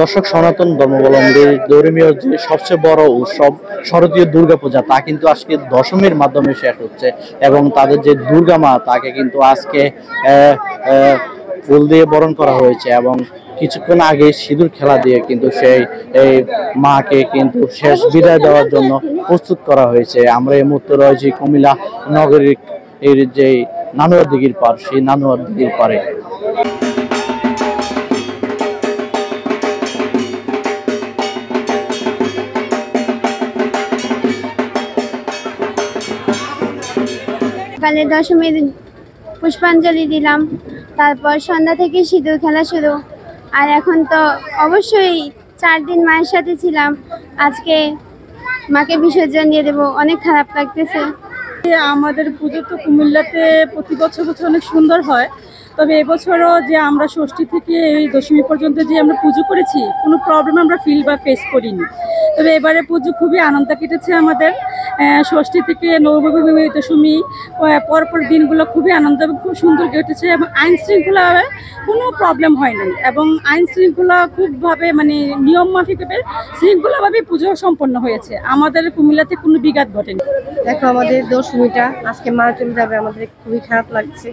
দর্শক, সনাতন ধর্মাবলম্বীর ধর্মীয় যে সবচেয়ে বড় উৎসব শারদীয় দুর্গাপূজা তা কিন্তু আজকে দশমীর মাধ্যমে শেষ হচ্ছে এবং তাদের যে দুর্গা মা তাকে কিন্তু আজকে ফুল দিয়ে বরণ করা হয়েছে এবং কিছুক্ষণ আগে সিঁদুর খেলা দিয়ে কিন্তু সেই এই মাকে কিন্তু শেষ বিদায় দেওয়ার জন্য প্রস্তুত করা হয়েছে। আমরা এই মুহূর্তে রয়েছি কুমিল্লা নগরীর এর যে নানুয়ার দিঘির পার, সেই নানুয়ার দিঘির পারে। সকালে দশমীর পুষ্পাঞ্জলি দিলাম, তারপর সন্ধ্যা থেকে সিঁদুর খেলা শুরু। আর এখন তো অবশ্যই 4 দিন মায়ের সাথে ছিলাম, আজকে মাকে বিসর্জন দিয়ে দেবো, অনেক খারাপ লাগতেছে। আমাদের পুজো তো কুমিল্লাতে প্রতি বছর অনেক সুন্দর হয়, তবে এবছরও যে আমরা ষষ্ঠী থেকে এই দশমী পর্যন্ত যে আমরা পুজো করেছি কোনো প্রবলেম আমরা ফিল বা ফেস করিনি। তবে এবারে পুজো খুবই আনন্দ কেটেছে আমাদের। ষষ্ঠী থেকে নবমী দশমী পরপর দিনগুলো খুবই আনন্দ এবং খুব সুন্দর কেটেছে এবং আইন শৃঙ্খলা কোনো প্রবলেম হয়নি এবং আইন শৃঙ্খলা খুবভাবে মানে নিয়ম মাফিকভাবে শৃঙ্খলাভাবে পুজো সম্পন্ন হয়েছে। আমাদের কুমিল্লাতে কোনো বিঘাত ঘটেনি। দেখো, আমাদের দশমীটা আজকে মা চলে যাবে, আমাদের খুবই খারাপ লাগছে।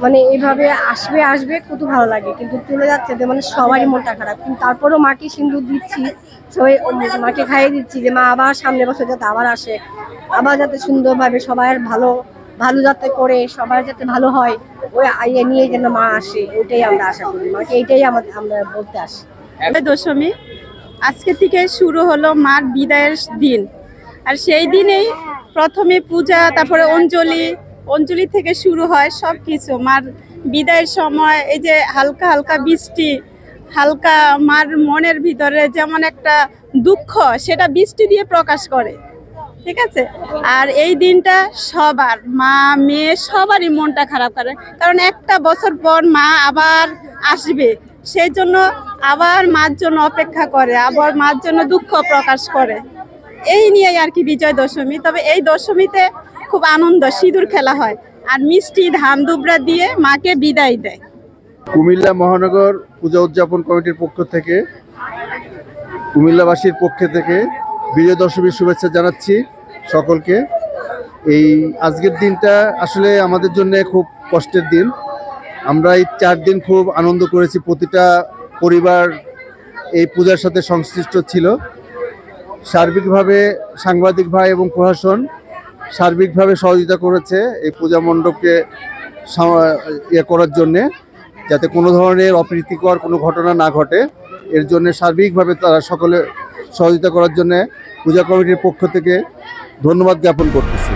মানে এইভাবে আসবে কত ভালো লাগে, কিন্তু চলে যাচ্ছে যে মানে সবারই মনটা খারাপ। কিন্তু তারপরেও মাকে সিঁদুর দিচ্ছি, সবাই মাকে খাইয়ে দিচ্ছি যে মা আবার সামনে বছর যাতে আবার আসে, আবার যাতে সুন্দরভাবে সবাই ভালো যাতে করে সবার যাতে ভালো হয়, ওই ইয়ে নিয়ে যেন মা আসে, ওইটাই আমরা আশা করি। মাকে এইটাই আমরা বলতে আসি। দশমী আজকে থেকে শুরু হলো মার বিদায়ের দিন, আর সেই দিনেই প্রথমে পূজা, তারপরে অঞ্জলি থেকে শুরু হয় সব কিছু। মার বিদায়ের সময় এই যে হালকা হালকা বৃষ্টি, হালকা মার মনের ভিতরে যেমন একটা দুঃখ, সেটা বৃষ্টি দিয়ে প্রকাশ করে, ঠিক আছে। আর এই দিনটা সবার মা মেয়ে সবারই মনটা খারাপ করে, কারণ একটা বছর পর মা আবার আসবে, সেই জন্য আবার মার জন্য অপেক্ষা করে, আবার মার জন্য দুঃখ প্রকাশ করে। এই নিয়েই আর কি বিজয় দশমী। তবে এই দশমীতে খুব আনন্দ, সিঁদুর খেলা হয় আর মিষ্টি ধান দুবরা দিয়ে মাকে বিদায় দেয়। কুমিল্লা মহানগর পূজা উদযাপন কমিটির পক্ষ থেকে, কুমিল্লাবাসীর পক্ষ থেকে বিজয় দশমীর শুভেচ্ছা জানাচ্ছি সকলকে। এই আজকের দিনটা আসলে আমাদের জন্য খুব কষ্টের দিন। আমরা এই 4 দিন খুব আনন্দ করেছি, প্রতিটা পরিবার এই পূজার সাথে সংশ্লিষ্ট ছিল। সার্বিকভাবে সাংবাদিক ভাই এবং প্রশাসন সার্বিকভাবে সহযোগিতা করেছে এই পূজা মণ্ডপকে করার জন্যে, যাতে কোনো ধরনের অপ্রীতিকর কোনো ঘটনা না ঘটে। এর জন্য সার্বিকভাবে তারা সকলে সহযোগিতা করার জন্য পূজা কমিটির পক্ষ থেকে ধন্যবাদ জ্ঞাপন করতেছি।